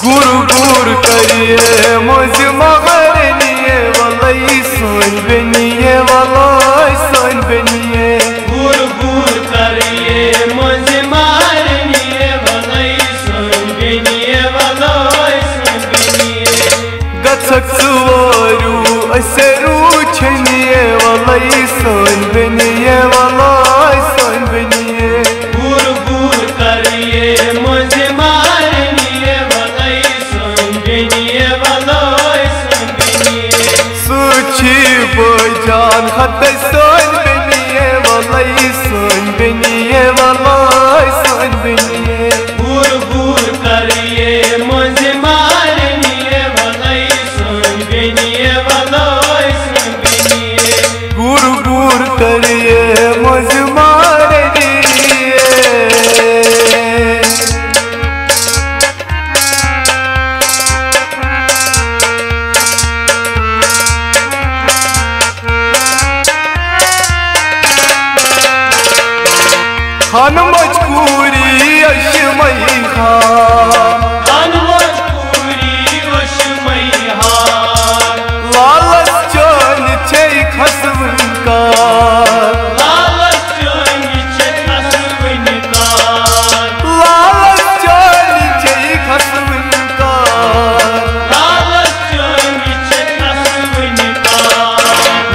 गुर गुर करिए मुझ मगरनिए वलई सोन बनिए वलई सोन बनिए गुर गुर करिए मुझ मगरनिए वलई सोन बनिए वलई सोन बनिए गछक सुवरू असरू छनिए वलई सोन बनिए वलई सोन बनिए गुर गुर करिए मुझ मगरनिए वलई सोन बनिए वलई सोन बनिए सुची बजान खत सोन बनिए वलई सोन बनिए वलई सोन बनिए गुर गुर करिए मुझ मगरनिए वलई सोन बनिए वलई सोन बनिए गुर गुर करिए मुझ मगरनिए खान मजकूरी अशमई खान मजकूरी अशमई लालच चन छे खसवन का लालच चन छे खसवन का लालच चन छे खसवन का लालच चन छे खसवन का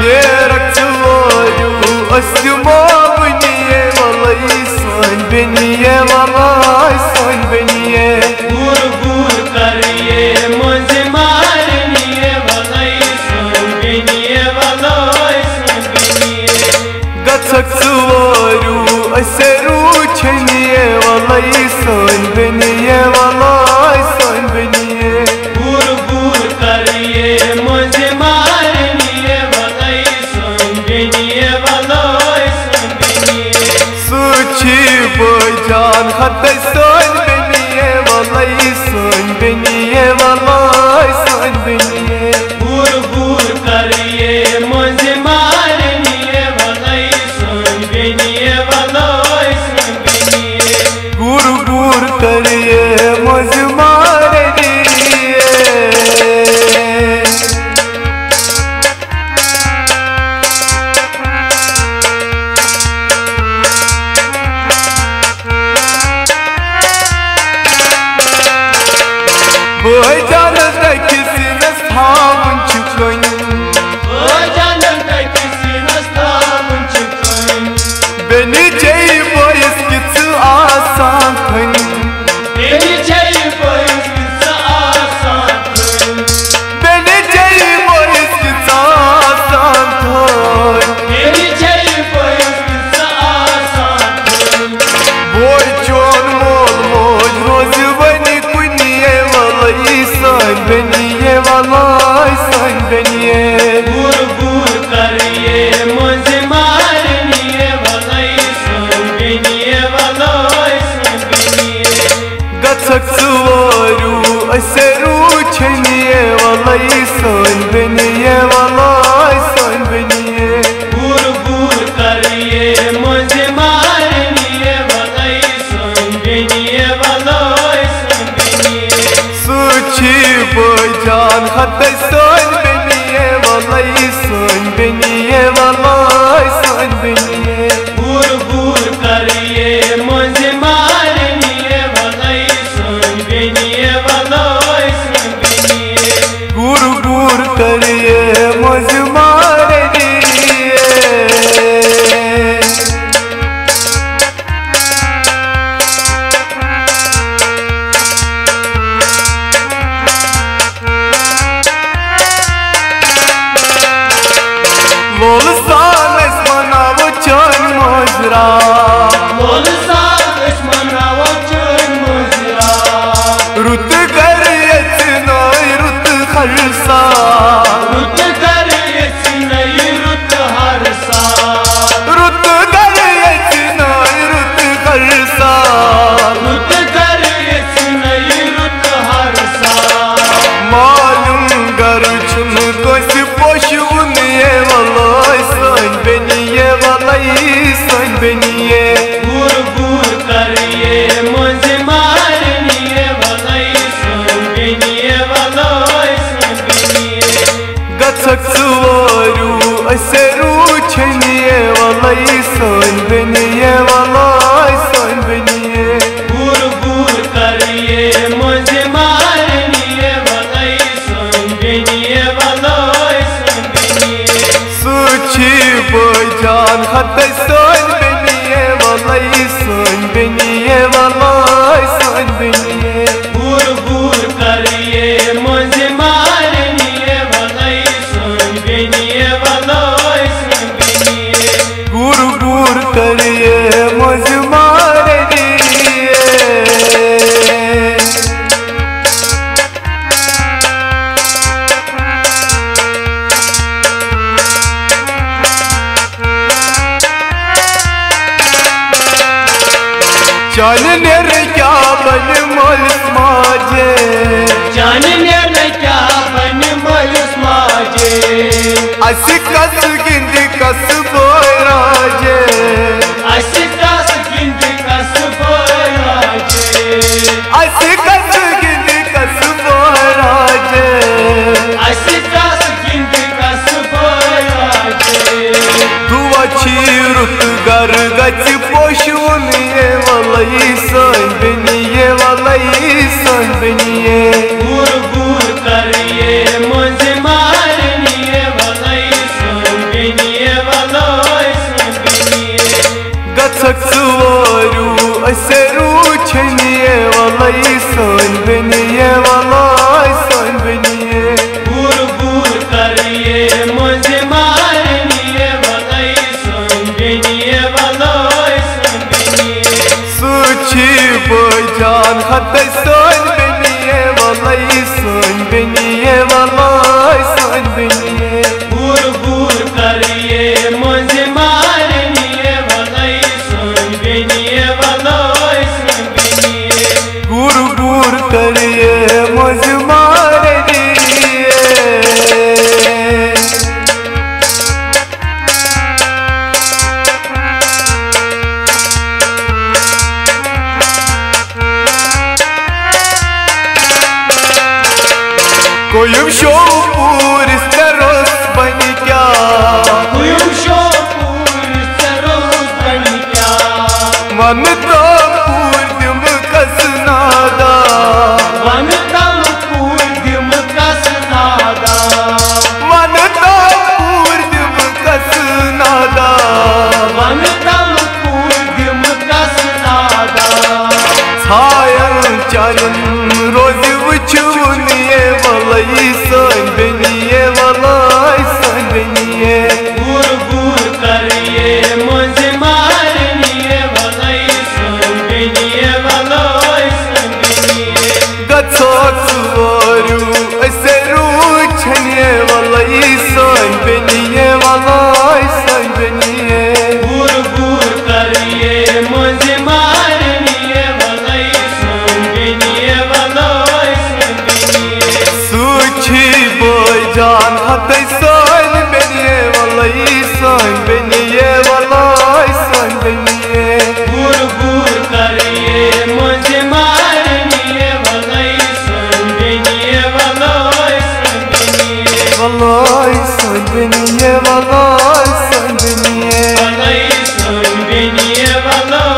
ये रक्षवरू अस्मा बनिए वलई सोन बनिए वलई सोन बनिए गुर गुर करिए मुझ मगरनिए वलई सोन बनिए वलई सोन बनिए गछक सुवरू असरू छनिए वलई सोन बनिए वलई सोन बनिए गुर गुर करिए मुझ मगरनिए वलई सोन बनिए वलई सोन बनिए सुची बजान खत सोन बनिए वलई सोन बनिए वलई सोन बनिए गुर गुर करिए मुझ मगरनिए वलई सोन बनिए वलई सोन बनिए गुर गुर करिए मुझ मगरनिए बजान किसी न स्थान चुकन बजान किसी नस्तावन चुकन बनी जय बोयस किस आसान खन तेरी जय बयस किस आसान खन बनी जय बोयस किस आसान खन तेरी जय बयस किस आसान खन बोय चोन मोल मोज रोज बनी कुनिए वलई सोन बनिए वलई सोन बनिए गुर गुर करिए मुझ मगरनिए वलई सोन बनिए वलई सोन बनिए गछक सुवरू असरू छनिए वलई सोन बनिए वलई सोन बनिए गुर गुर करिए मुझ मगरनिए वलई सोन बनिए वलई सोन बनिए सुची बजान खत सोन बनिए वलई सोन बनिए वलई सोन बनिए गुर गुर करिए मुझ मगरनिए वलई सोन बनिए वलई सोन बनिए गुर गुर करिए मुझ मगरनिए लोल सानस मनावो चन मजरा बोल साल दुश्मनावो चन मुजरा रुत करियत नई रुत खलसा रुत करियत नई रुत हर साल रुत करियत नई रुत खलसा रुत करियत नई रुत हर साल मालूम गर छुन कोस पोशुनिए वलई सोन बनिए वलई सोन बनिए गुर गुर करिए मुझ मगरनिए वलई सोन हत सोन बनिए वलाई सोन बनिए वलाई सोन बनिए बूर बूर करिए मुझे मारनिए वलाई सोन बनिए वलाई सोन बनिए गुर गुर करिए मुझे मारनिए जानने रे क्या बन मोलिस माजे जानने रे क्या बन मोलिस माजे अस कस गिंद कस बोराजे अस कस गिंद कस बोराजे अस कस गिंद कस बोराजे अस कस गिंद कस बोराजे तू अच्छी रुत गर गच पोशुन ये वलाई सोन बनिए वलाई सोन बनिए बूर बूर करिए मुझे मारनिए वलाई सोन बनिए वलाई सोन बनिए गछक सुवारू असरू छनिए वलाई सोन बनिए वलाई सोन बनिए बूर बूर करिए मुझे मारनिए वलाई सोन बनिए वलाई सोन बनिए सुची बजान हत सोन बनिए वलाई सोन बनिए वलाई सोन बनिए बूर बूर करिए मुझे मारनिए वलाई सोन बनिए वलाई सोन बनिए गुर गुर करिए मुझ मारनिए कोयुम शोपूर सरोस बन क्या कोयुम शोपूर सरोस बन क्या मन तो पूर्णिम कसनादा वन तम पूर्णिम कसनादा मन तो पूर्णिम कसनादा वन तम पूर्णिम कसनादा छायल चरण रोज वुचुनिए वलाई सोन बनिए वलाई सोन बनिए बूर बूर करिए मुझे मारनिए वलाई सोन बनिए वलाई सोन बनिए गछक सुवारू असरू छनिए वलाई सोन बनिए वलाई सोन बनिए बूर बूर करिए मुझे मारनिए वलाई सोन बनिए वलाई सोन बनिए सुची बजान हत सोन बनिए वलाई सोन बनिए वलाई सोन बनिए बूर बूर करिए मुझे मारनिए वलाई सोन बनिए वलाई सोन बनिए वलाई सोन बनिए वलाई सोन बनिए वलाई सोन बनिए वलाई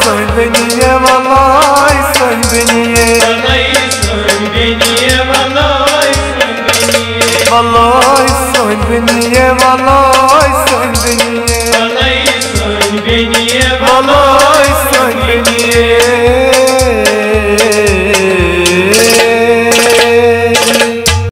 सोन बनिए वलाई सोन बनिए वलाई सोन बनिए वलाई सोन बनिए वलाई सोन बनिए वलाई सोन बनिए वलाई